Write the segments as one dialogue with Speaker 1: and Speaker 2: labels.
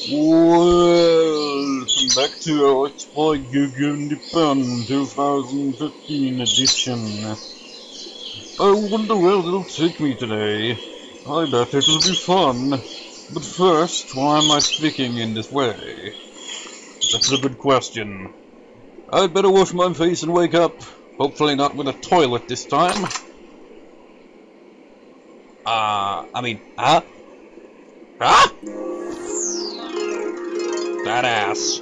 Speaker 1: Welcome back to our Let's Play Nippon 2015 edition. I wonder where it'll take me today. I bet it'll be fun. But first, why am I speaking in this way? That's a good question. I'd better wash my face and wake up. Hopefully not with a toilet this time. That ass.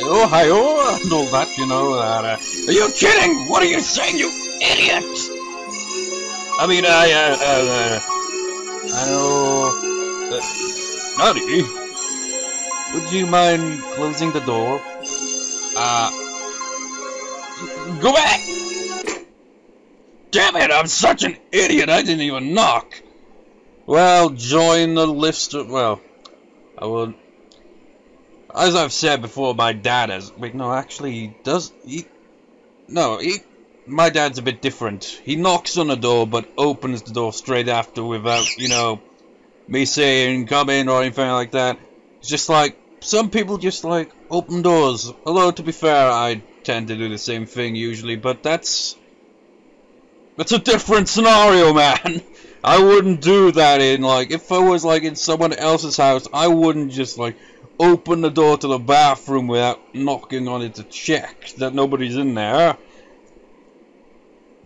Speaker 1: Ohio, and all that, you know, are you kidding? What are you saying, you idiot? Naughty, would you mind closing the door? Go back! Damn it, I'm such an idiot, I didn't even knock! Well, join the list of, well, I will, as I've said before, my dad has, wait, no, actually, my dad's a bit different. He knocks on the door, but opens the door straight after without, you know, me saying, come in, or anything like that. It's just like, some people just like, open doors. Although, to be fair, I tend to do the same thing usually, but that's a different scenario, man. I wouldn't do that in, like, if I was, like, in someone else's house, I wouldn't just, like, open the door to the bathroom without knocking on it to check that nobody's in there.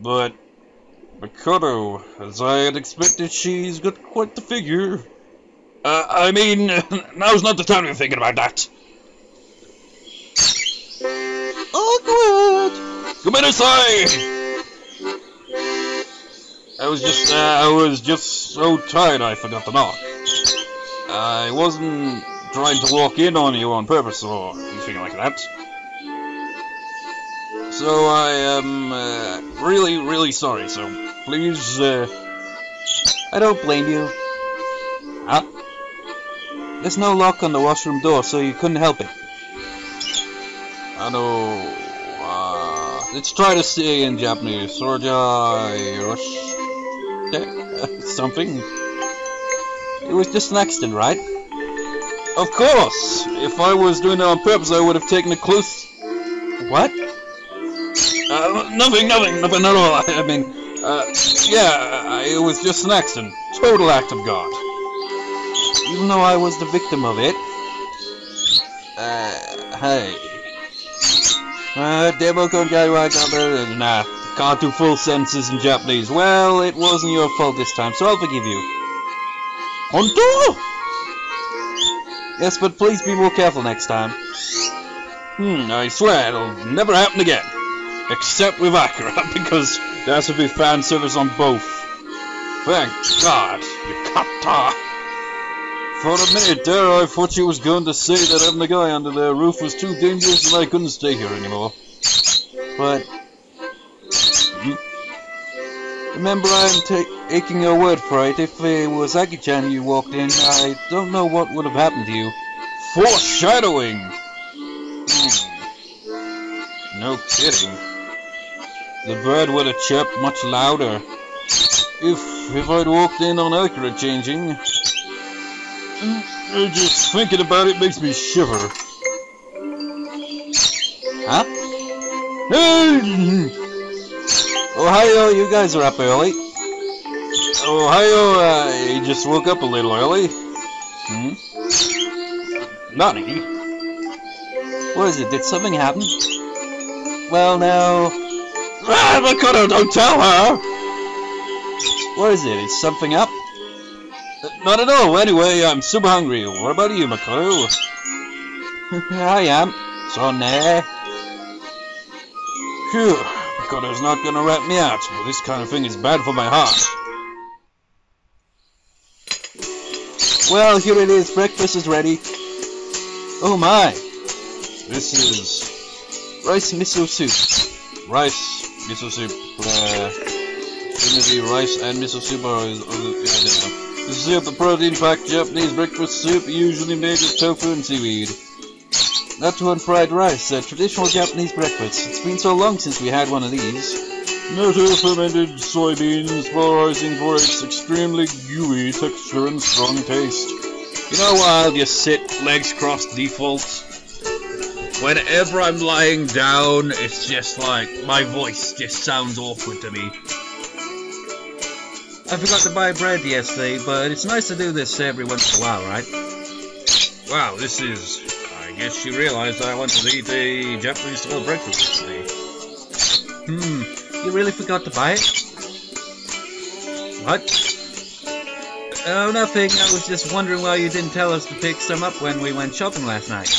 Speaker 1: But Makoto, as I had expected, she's got quite the figure. Now's not the time to be thinking about that. Awkward! Come inside! I was just so tired I forgot to knock. I wasn't trying to walk in on you on purpose or anything like that. So I am really, really sorry, so please, I don't blame you. Huh? There's no lock on the washroom door, so you couldn't help it. I know, let's try to say in Japanese, something. It was just an accident, right? Of course! If I was doing it on purpose, I would have taken a close... What? Nothing at all. It was just an accident. Total act of God. Even though I was the victim of it. Hey. Nah, can't do full sentences in Japanese. Well, it wasn't your fault this time, so I'll forgive you. Honto? Yes, but please be more careful next time. I swear it'll never happen again. Except with Akira, because there has to be fan service on both. Thank God, Yukata! For a minute there, I thought you was going to say that having a guy under their roof was too dangerous and I couldn't stay here anymore. But... Remember, I'm taking your word for it. If it was Aki-chan you walked in, I don't know what would have happened to you. Foreshadowing! No kidding. The bird would have chirped much louder. If I'd walked in on Akira changing. Just thinking about it makes me shiver. Huh? Ohio, you guys are up early. Ohio, you just woke up a little early. Nani? What is it? Did something happen? Well, now... Makoto, don't tell her! What is it? Is something up? Not at all. Anyway, I'm super hungry. What about you, Makoto? I am. So, nah. Phew. Makoto's not gonna rat me out, but this kind of thing is bad for my heart. Well, here it is. Breakfast is ready. Oh my. This is rice miso soup. Rice miso soup. Rice and miso soup are... I don't know. This is a protein-packed Japanese breakfast soup usually made with tofu and seaweed. Natto and fried rice, a traditional Japanese breakfast. It's been so long since we had one of these. Native fermented soybeans, polarizing for its extremely gooey texture and strong taste. You know why I'll just sit, legs crossed default? Whenever I'm lying down, it's just like, my voice just sounds awkward to me. I forgot to buy bread yesterday, but it's nice to do this every once in a while, right? Wow, this is... I guess you realized I wanted to eat a Japanese-style breakfast yesterday. You really forgot to buy it? What? Oh, nothing. I was just wondering why you didn't tell us to pick some up when we went shopping last night.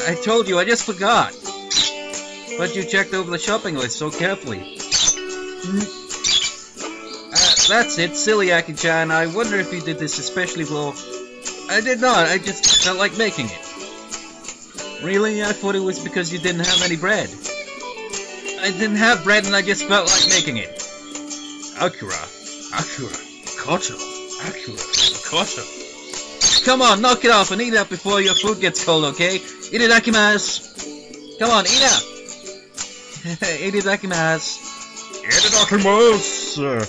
Speaker 1: I told you, I just forgot. But you checked over the shopping list so carefully. That's it, silly Aki-chan. I wonder if you did this especially well. I did not. I just felt like making it. Really? I thought it was because you didn't have any bread. I didn't have bread and I just felt like making it. Akira. Koto. Akira. Koto. Come on, knock it off and eat up before your food gets cold, okay? Itadakimasu. Come on, eat up. Itadakimasu. Itadakimasu.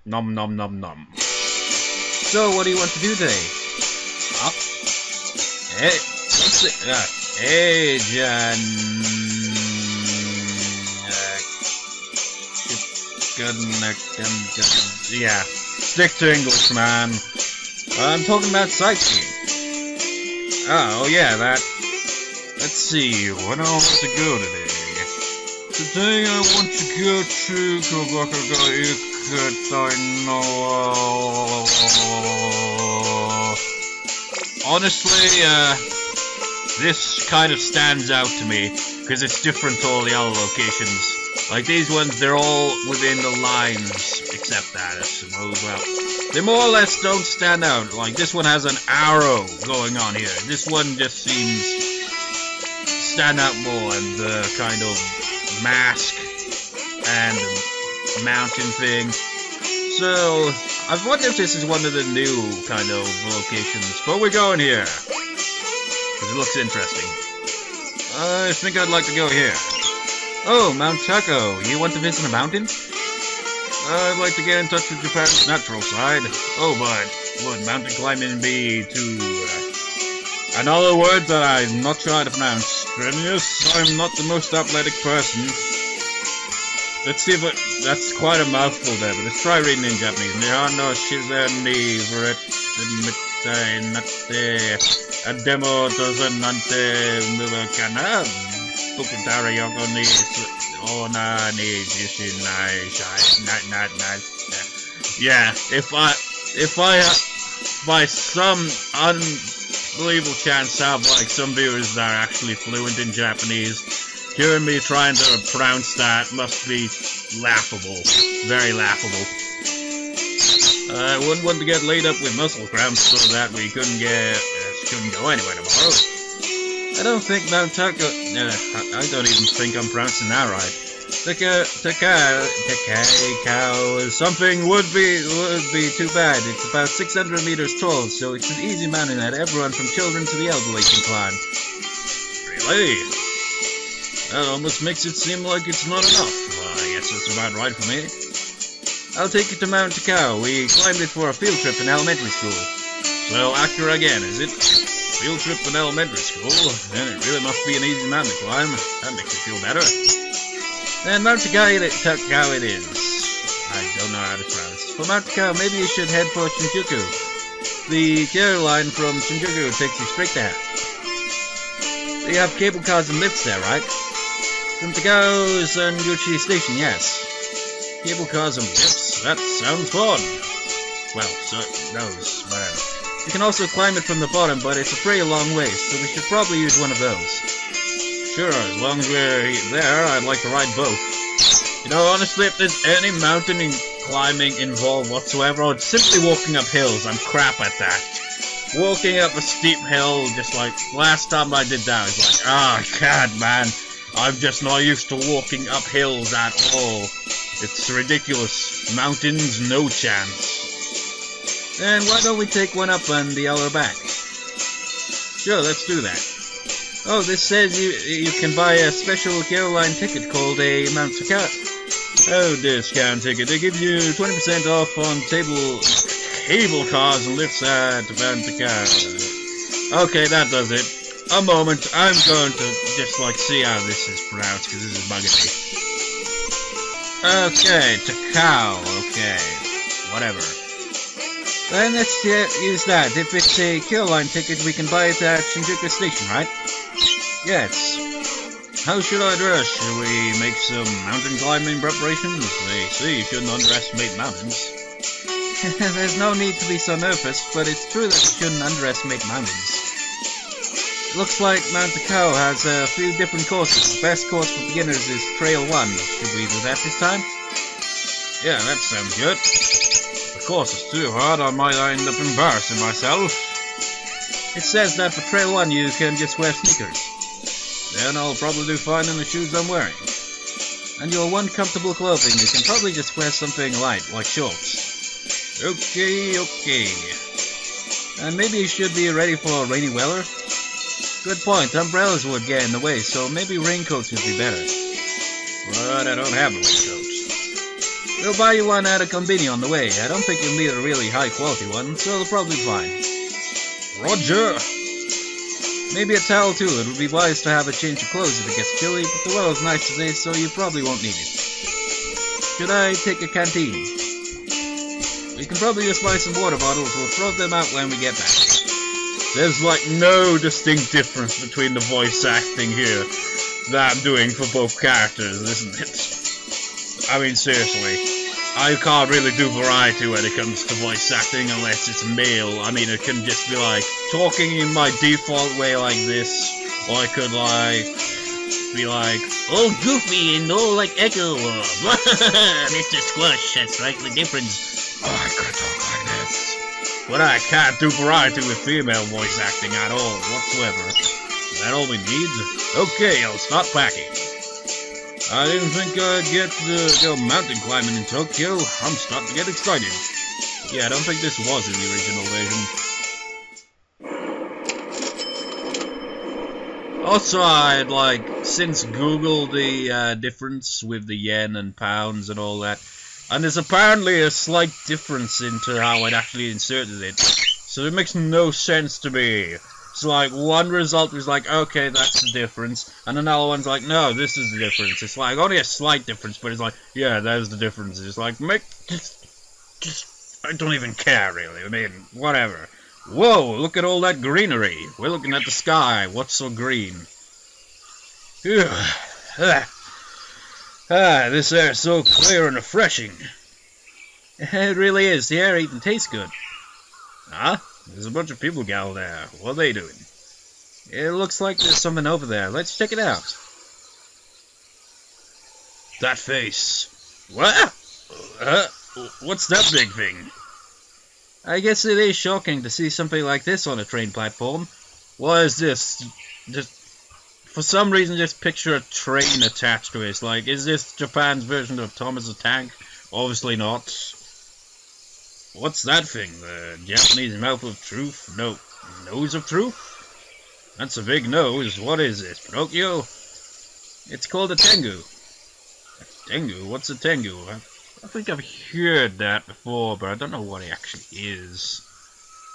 Speaker 1: Nom nom nom nom. So, what do you want to do today? Huh? Hey, what's it? Hey, Jan. Yeah, stick to English, man. I'm talking about sightseeing. Oh, yeah, that. Let's see, where do I want to go today? Today I want to go to honestly, this kind of stands out to me, because it's different to all the other locations. Like these ones, they're all within the lines, except that, I suppose. Well, they more or less don't stand out. Like this one has an arrow going on here. This one just seems to stand out more, and the kind of mask and mountain thing. So, I wonder if this is one of the new kind of locations. But we're going here, because it looks interesting. I think I'd like to go here. Oh, Mount Takao. You want to visit a mountain? I'd like to get in touch with Japan's natural side. Oh, but would mountain climbing be too... In other words that I'm not sure how to pronounce. Strenuous? I'm not the most athletic person. Let's see if it... That's quite a mouthful there, but let's try reading in Japanese. Nihano shizen for it. Ademo doesn't nante mubakana. Bukutara yoko ni ona ni jishinai shai not. Yeah, if I by some unbelievable chance have like some viewers that are actually fluent in Japanese, hearing me trying to pronounce that must be laughable, very laughable. I wouldn't want to get laid up with muscle cramps so that we couldn't go anywhere tomorrow. I don't think Mount Takao. I don't even think I'm pronouncing that right. Takao. Something would be too bad. It's about 600 meters tall, so it's an easy mountain that everyone from children to the elderly can climb. Really? That almost makes it seem like it's not enough. Well, I guess that's about right for me. I'll take you to Mount Takao. We climbed it for a field trip in elementary school. So, Akira again, is it? Field trip in elementary school? Then it really must be an easy mountain to climb. That makes me feel better. And Mount Takao it is. I don't know how to pronounce. For Mount Takao, maybe you should head for Shinjuku. The carrier line from Shinjuku takes you straight there. They have cable cars and lifts there, right? From Takao Sanguchi Station, yes. Cable cars and lifts? That sounds fun. Well, so those, whatever. You can also climb it from the bottom, but it's a pretty long ways, so we should probably use one of those. Sure, as long as we're there, I'd like to ride both. You know, honestly, if there's any mountain climbing involved whatsoever, or simply walking up hills, I'm crap at that. Walking up a steep hill, just like last time I did that, I was like, oh god, man, I'm just not used to walking up hills at all. It's ridiculous. Mountains, no chance. And why don't we take one up and the other back? Sure, let's do that. Oh, this says you can buy a special airline ticket called a Mount Takao. Oh, discount ticket. They give you 20% off on cable cars and lifts at Mount Takao. Okay, that does it. A moment. I'm going to just like see how this is pronounced because this is bugging me. Okay, Takao. Okay, whatever. Then let's use that. If it's a Q-Line ticket, we can buy it at Shinjuku Station, right? Yes. How should I dress? Should we make some mountain climbing preparations? They say you shouldn't underestimate mountains. There's no need to be so nervous, but it's true that you shouldn't underestimate mountains. It looks like Mount Takao has a few different courses. The best course for beginners is Trail 1. Should we do that this time? Yeah, that sounds good. If the course is too hard, I might end up embarrassing myself. It says that for Trail 1 you can just wear sneakers. Then I'll probably do fine in the shoes I'm wearing. And you'll want comfortable clothing. You can probably just wear something light, like shorts. Okay. And maybe you should be ready for rainy weather. Good point. Umbrellas would get in the way, so maybe raincoats would be better. But I don't have a raincoat. We'll buy you one at a convenience on the way. I don't think you'll need a really high quality one, so it'll probably be fine. Roger! Maybe a towel too. It would be wise to have a change of clothes if it gets chilly, but the weather's nice today, so you probably won't need it. Should I take a canteen? We can probably just buy some water bottles. We'll throw them out when we get back. There's like no distinct difference between the voice acting here that I'm doing for both characters, isn't it? I mean, seriously. I can't really do variety when it comes to voice acting unless it's male. I mean, it can just be like talking in my default way like this, or I could like be like all goofy and all like Echo. Mr. Squash, that's right, the difference. Oh, I could talk like this, but I can't do variety with female voice acting at all whatsoever. Is that all we need? Okay, I'll start packing. I didn't think I'd get to go mountain climbing in Tokyo. I'm starting to get excited. Yeah, I don't think this was in the original version. Also, I'd like since Googled the difference with the yen and pounds and all that, and there's apparently a slight difference into how I'd actually inserted it. So it makes no sense to me. It's like one result was like, okay, that's the difference, and another one's like, no, this is the difference. It's like only a slight difference, but it's like, yeah, there's the difference. It's like, just I don't even care really. I mean, whatever. Whoa, look at all that greenery. We're looking at the sky. What's so green? This air is so clear and refreshing. It really is. The air even tastes good. Huh? There's a bunch of people gathered there. What are they doing? It looks like there's something over there. Let's check it out. That face. What? What's that big thing? I guess it is shocking to see something like this on a train platform. What is this? Just for some reason, just picture a train attached to it. It's like, is this Japan's version of Thomas the Tank? Obviously not. What's that thing? The Japanese mouth of truth? No, nose of truth? That's a big nose. What is this, Pinocchio? It's called a tengu. A tengu? What's a tengu? I think I've heard that before, but I don't know what it actually is.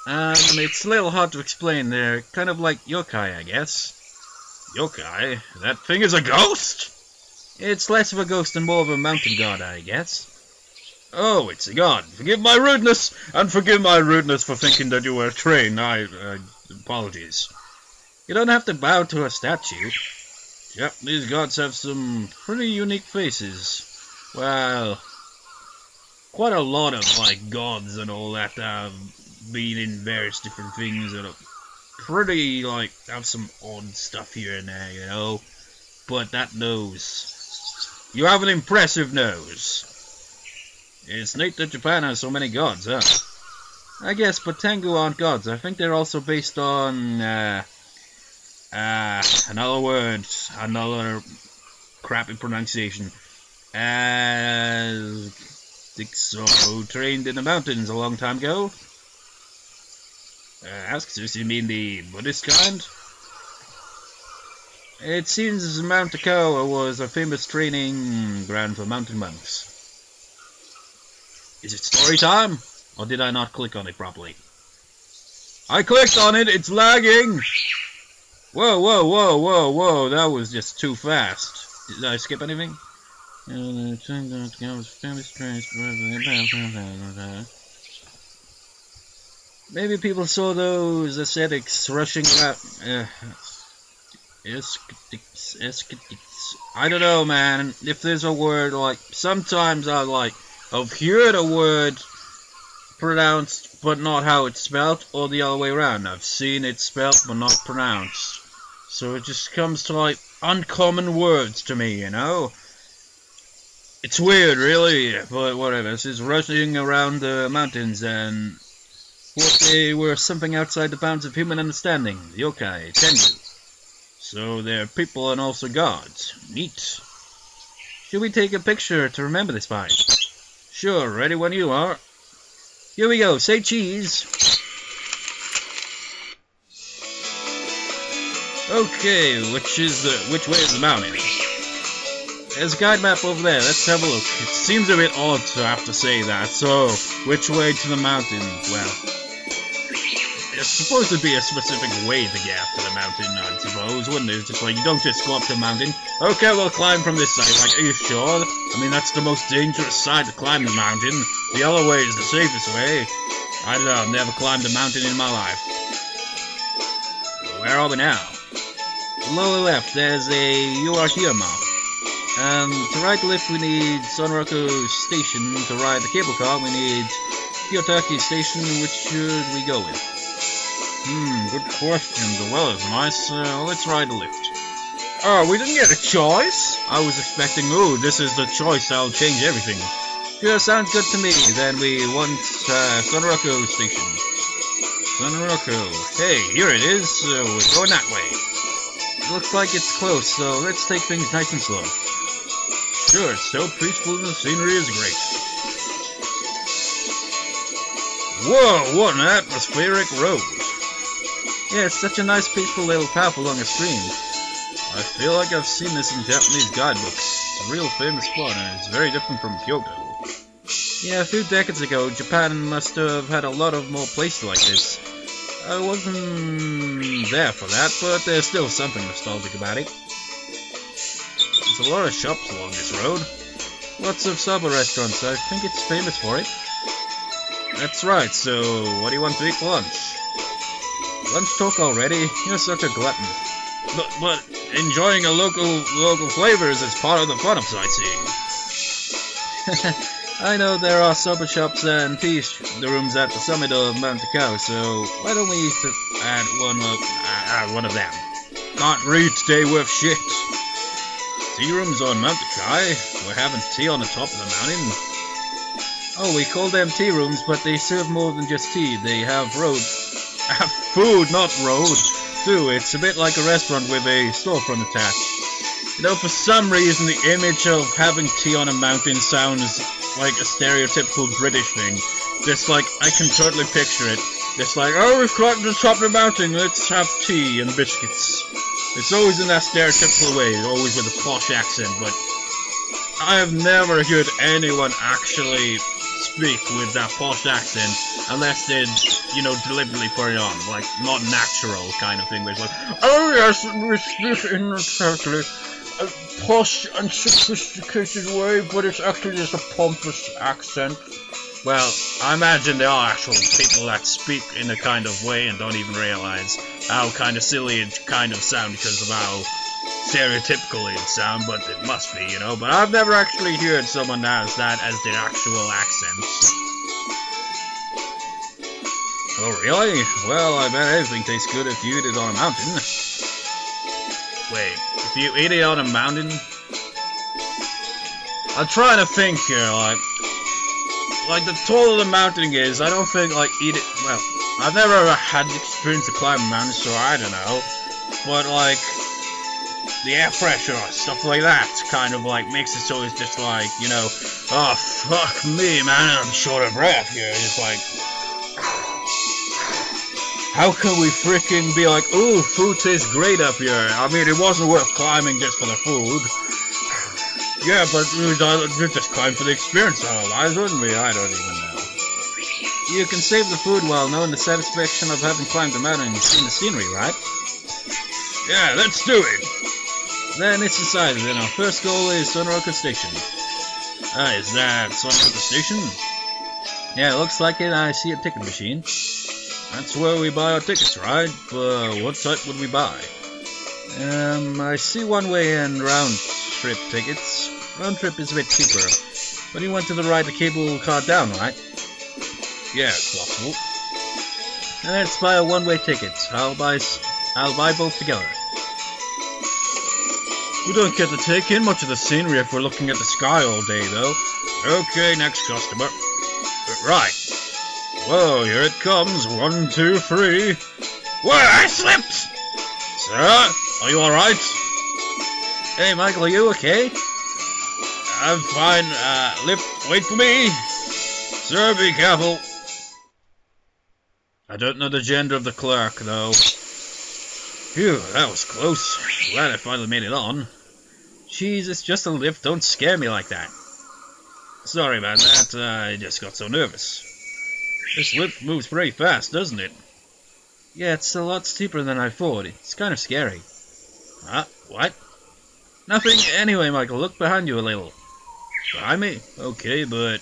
Speaker 1: It's a little hard to explain. They're kind of like yokai, I guess. Yokai? That thing is a ghost? It's less of a ghost and more of a mountain god, I guess. Oh, it's a god. Forgive my rudeness, and forgive my rudeness for thinking that you were a train. Apologies. You don't have to bow to a statue. Japanese gods have some pretty unique faces. Well, quite a lot of, like, gods and all that have been in various different things that are pretty, like, have some odd stuff here and there, you know? But that nose. You have an impressive nose. It's neat that Japan has so many gods, huh? I guess, but Tengu aren't gods. I think they're also based on, another word, another crappy pronunciation. So trained in the mountains a long time ago. Ask, does you mean the Buddhist kind? It seems Mount Takao was a famous training ground for mountain monks. Is it story time? Or did I not click on it properly? I clicked on it, it's lagging! Whoa, whoa, whoa, whoa, whoa, that was just too fast. Did I skip anything? Maybe people saw those ascetics rushing around. I don't know, man. If there's a word, like, sometimes I've heard a word pronounced but not how it's spelled, or the other way around. I've seen it spelled but not pronounced. So it just comes to, like, uncommon words to me, you know? It's weird, really, but whatever. This is rushing around the mountains, and what they were something outside the bounds of human understanding. The yokai, tengu. So they're people and also gods. Neat. Should we take a picture to remember this fight? Sure, ready when you are. Here we go, say cheese. Okay, which way is the mountain? There's a guide map over there, let's have a look. It seems a bit odd to have to say that, so which way to the mountain? Well, it's supposed to be a specific way to get up to the mountain, I suppose, wouldn't it? It's just like, you don't just go up to the mountain. Okay, we'll climb from this side. Like, are you sure? I mean, that's the most dangerous side to climb the mountain. The other way is the safest way. I don't know, I've never climbed a mountain in my life. Where are we now? Lower left, there's a "You Are Here" mark. To right left, we need Sonraku Station. To ride the cable car, we need Kiyotaki Station. Which should we go with? Good question. The weather's nice. Let's ride the lift. Oh, we didn't get a choice? I was expecting, oh, this is the choice, I'll change everything. Sure, sounds good to me. Then we want Sonraku Station. Sonraku. Hey, here it is. We're going that way. It looks like it's close, so let's take things nice and slow. Sure, it's so peaceful and the scenery is great. Whoa, what an atmospheric road. Yeah, it's such a nice peaceful little path along a stream. I feel like I've seen this in Japanese guidebooks. It's a real famous spot and it's very different from Kyoto. Yeah, a few decades ago, Japan must have had a lot of more places like this. I wasn't there for that, but there's still something nostalgic about it. There's a lot of shops along this road. Lots of saba restaurants, I think it's famous for it. That's right, so what do you want to eat for lunch? Lunch talk already? You're such a glutton. But enjoying a local flavors is part of the fun of sightseeing. I know there are soba shops and tea rooms at the summit of Mount Takao, so why don't we add one of them? Can't read today worth shit. Tea rooms on Mount Takao? We're having tea on the top of the mountain. Oh, we call them tea rooms, but they serve more than just tea. They have food, not road, too. It's a bit like a restaurant with a storefront attached. You know, for some reason, the image of having tea on a mountain sounds like a stereotypical British thing. Just like, I can totally picture it. Just like, oh, we've got to the top of the mountain, let's have tea and biscuits. It's always in that stereotypical way, always with a posh accent, but I have never heard anyone actually speak with that posh accent unless they'd, you know, deliberately put it on, like, not natural kind of thing, where it's like, oh yes, we speak in exactly a posh and sophisticated way, but it's actually just a pompous accent. Well, I imagine there are actual people that speak in a kind of way and don't even realize how kind of silly it kind of sounds because of how stereotypical it sounds, but it must be, you know. But I've never actually heard someone that has that as their actual accent. Oh, really? Well, I bet everything tastes good if you eat it on a mountain. Wait, if you eat it on a mountain? I'm trying to think here, like the taller the mountain is, I don't think, like, well, I've never ever had the experience to climb a mountain, so I don't know. But, like, the air pressure or stuff like that kind of, like, makes it so it's just like, you know, oh, fuck me, man, I'm short of breath here. It's like, How can we freaking be like, ooh, food tastes great up here? I mean, it wasn't worth climbing just for the food. Yeah, but we'd just climb for the experience of our lives, wouldn't we? I don't even know. You can save the food while knowing the satisfaction of having climbed the mountain and seen the scenery, right? Yeah, let's do it! Then it's decided, then our first goal is Sunroka Station. Ah, is that Sunroka Station? Yeah, it looks like it. I see a ticket machine. That's where we buy our tickets, right? But what type would we buy? I see one-way and round-trip tickets. Round-trip is a bit cheaper. But you went to the ride the cable car down, right? Yeah, it's possible. And let's buy a one-way ticket. I'll buy both together. We don't get to take in much of the scenery if we're looking at the sky all day, though. Okay, next customer. Right. Whoa, here it comes. 1, 2, 3. Whoa, I slipped! Sir, are you alright? Hey, Michael, are you okay? I'm fine. Wait for me. Sir, be careful. I don't know the gender of the clerk, though. Phew, that was close. Glad I finally made it on. Jeez, it's just a lift. Don't scare me like that. Sorry about that. I just got so nervous. This lift moves pretty fast, doesn't it? Yeah, it's a lot steeper than I thought. It's kind of scary. Huh? What? Nothing. Anyway, Michael, look behind you a little. Behind me? Okay, but...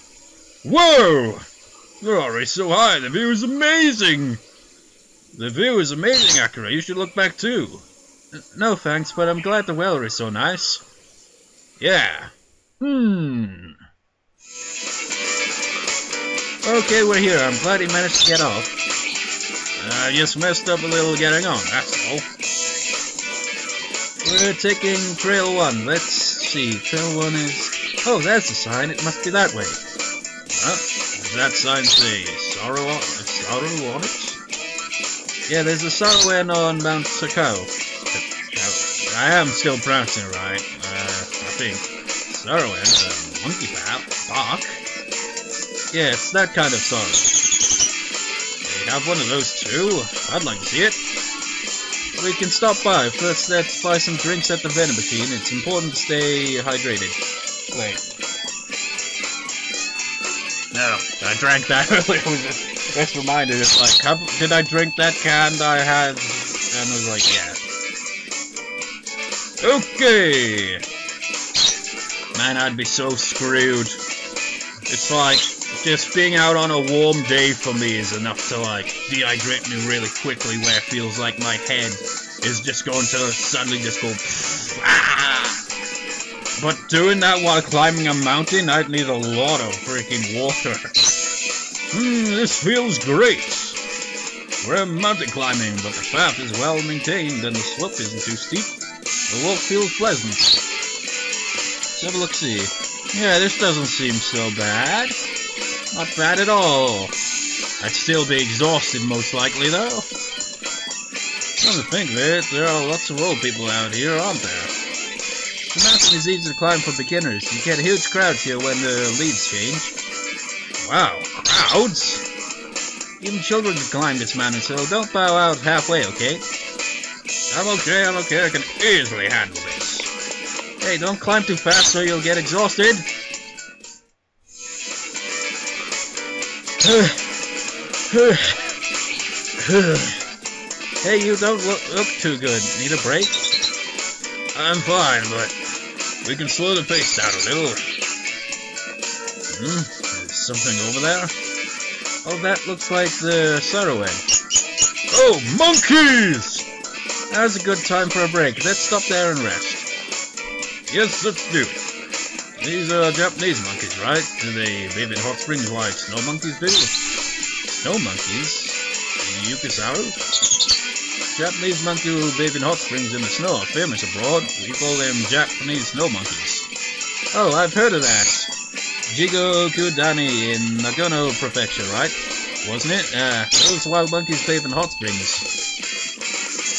Speaker 1: Whoa! You're already so high. The view is amazing! The view is amazing, Akira. You should look back too. No thanks, but I'm glad the weather is so nice. Yeah. Okay, we're here. I'm glad he managed to get off. I just messed up a little getting on, that's all. We're taking Trail 1. Let's see. Trail 1 is... Oh, there's the sign. It must be that way. Huh? Does that sign say sorrow on it? Yeah, there's a Saruen on Mount Takao. I am still pronouncing it right. I think. Saruen, monkey bark? Yeah, it's that kind of sorrow. They have one of those too? I'd like to see it. We can stop by. First, let's buy some drinks at the vending machine. It's important to stay hydrated. Wait. No, I drank that earlier. Just reminded, it's like, did I drink that can I had? And I was like, yeah. Okay! Man, I'd be so screwed. It's like, just being out on a warm day for me is enough to, like, dehydrate me really quickly, where it feels like my head is just going to suddenly just go, But doing that while climbing a mountain, I'd need a lot of freaking water. This feels great. We're mountain climbing, but the path is well maintained and the slope isn't too steep. The walk feels pleasant. Let's have a look-see. Yeah, this doesn't seem so bad. Not bad at all. I'd still be exhausted most likely, though. Come to think of it, there are lots of old people out here, aren't there? The mountain is easy to climb for beginners. You get huge crowds here when the leaves change. Wow, crowds? Even children can climb this mountain, so don't bow out halfway, okay? I'm okay, I can easily handle this. Hey, don't climb too fast or you'll get exhausted. Hey, you don't look too good. Need a break? I'm fine, but we can slow the pace down a little. There's something over there? Oh, that looks like the Saruen. Oh, monkeys! Now's a good time for a break. Let's stop there and rest. Yes, let's do it. These are Japanese monkeys, right? Do they bathe in hot springs like snow monkeys do? Snow monkeys? Yukisaru? Japanese monkey who bathe in hot springs in the snow are famous abroad. We call them Japanese snow monkeys. Oh, I've heard of that. Jigokudani in Nagano Prefecture, right? Wasn't it? Those wild monkeys bathe in hot springs.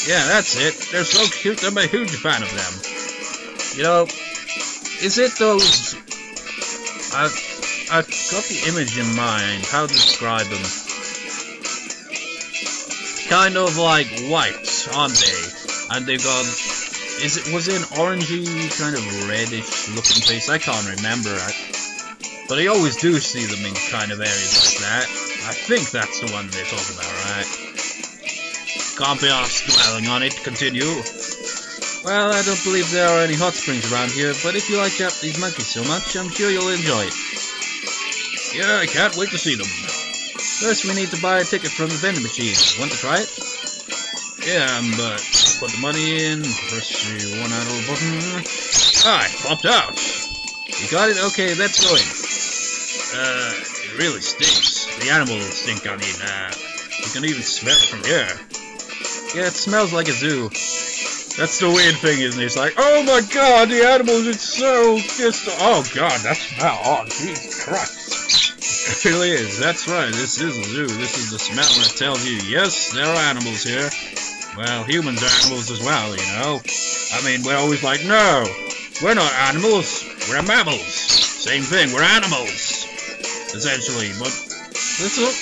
Speaker 1: Yeah, that's it. They're so cute, I'm a huge fan of them. You know, is it those... I've got the image in mind, how to describe them. kind of like white, aren't they? And they've got, was it an orangey, kind of reddish looking face? I can't remember it. But I always do see them in kind of areas like that. I think that's the one they're talking about, right? Can't be asked dwelling on it. Continue. Well, I don't believe there are any hot springs around here, but if you like Japanese monkeys so much, I'm sure you'll enjoy it. Yeah, I can't wait to see them. First, we need to buy a ticket from the vending machine. Want to try it? Yeah, but put the money in, press the one out of the button. Ah, it popped out. You got it? Okay, let's go in. It really stinks. The animals stink, I mean, you can even smell it from here. Yeah, it smells like a zoo. That's the weird thing, isn't it? It's like, oh my god, the animals, it's so just, oh god, that smell, oh Jesus Christ. It really is, that's right, this is a zoo. This is the smell that tells you, yes, there are animals here. Well, humans are animals as well, you know. I mean, we're always like, no, we're not animals, we're mammals. Same thing, we're animals, essentially. But this is,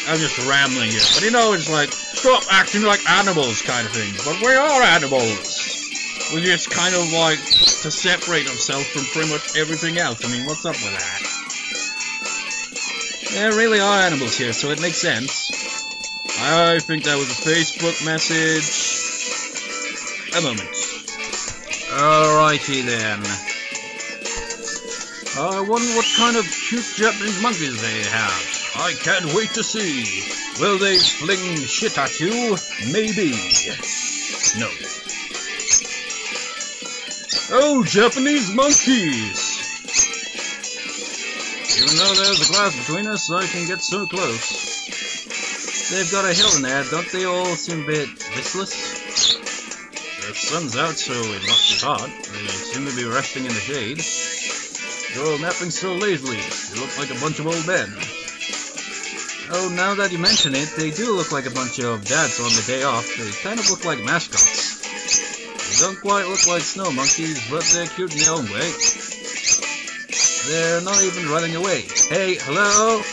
Speaker 1: I'm just rambling here. But you know, it's like, stop acting like animals kind of thing. But we are animals. We just kind of like to separate ourselves from pretty much everything else. I mean, what's up with that? There really are animals here, so it makes sense. I think that was a Facebook message. A moment. Alrighty then. I wonder what kind of cute Japanese monkeys they have. I can't wait to see. Will they fling shit at you? Maybe. No. Oh, Japanese monkeys! Even though there's a glass between us, I can get so close. They've got a hill in there, don't they all seem a bit listless? The sun's out, so it must be hot. They seem to be resting in the shade. You're napping so lazily. You look like a bunch of old men. Oh, now that you mention it, they do look like a bunch of dads on the day off. They kind of look like mascots. They don't quite look like snow monkeys, but they're cute in their own way. They're not even running away. Hey, hello?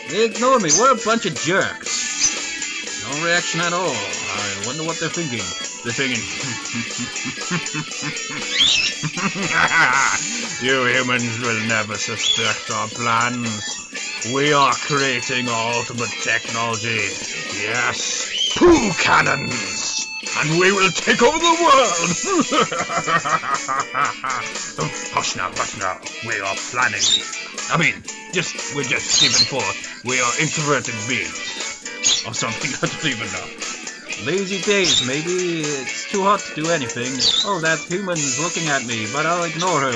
Speaker 1: They ignore me. What a bunch of jerks. No reaction at all. I wonder what they're thinking. They're thinking, you humans will never suspect our plans. We are creating ultimate technology. Yes, poo cannons! And we will take over the world! Hush now, hush now. We are planning. I mean, we're just sleeping forth. We are introverted beings. Or something, I don't even know. Lazy days, maybe. It's too hot to do anything. Oh, that human's looking at me, but I'll ignore her.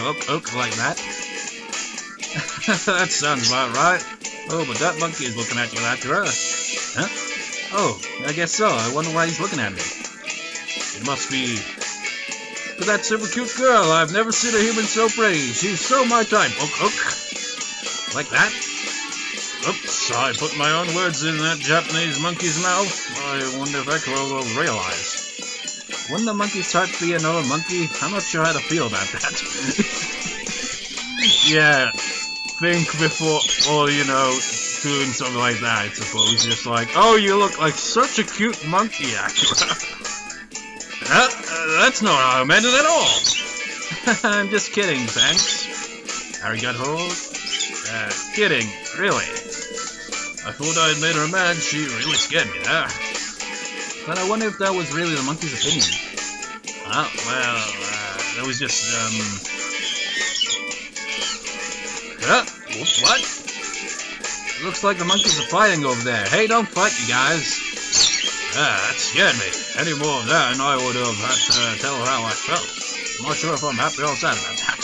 Speaker 1: Like that. That sounds about right. Oh, but that monkey is looking at you, Akira. Huh? Oh, I guess so. I wonder why he's looking at me. It must be... Look at that super cute girl. I've never seen a human so pretty. She's so my type. Like that? Oops, I put my own words in that Japanese monkey's mouth. I wonder if Echo will realize. Wouldn't the monkey's type be another monkey? I'm not sure how to feel about that. Yeah, think before, or you know, doing something like that, I suppose. Just like, oh, you look like such a cute monkey, Akira. That's not how I meant it at all. I'm just kidding, thanks. Arigato. Kidding, really. I thought I'd made her mad. She really scared me there. But I wonder if that was really the monkey's opinion. Well, that was just, what? Looks like the monkeys are fighting over there. Hey, don't fight, you guys. That scared me. Any more of that, and I would have had to tell her how I felt. I'm not sure if I'm happy or sad about that.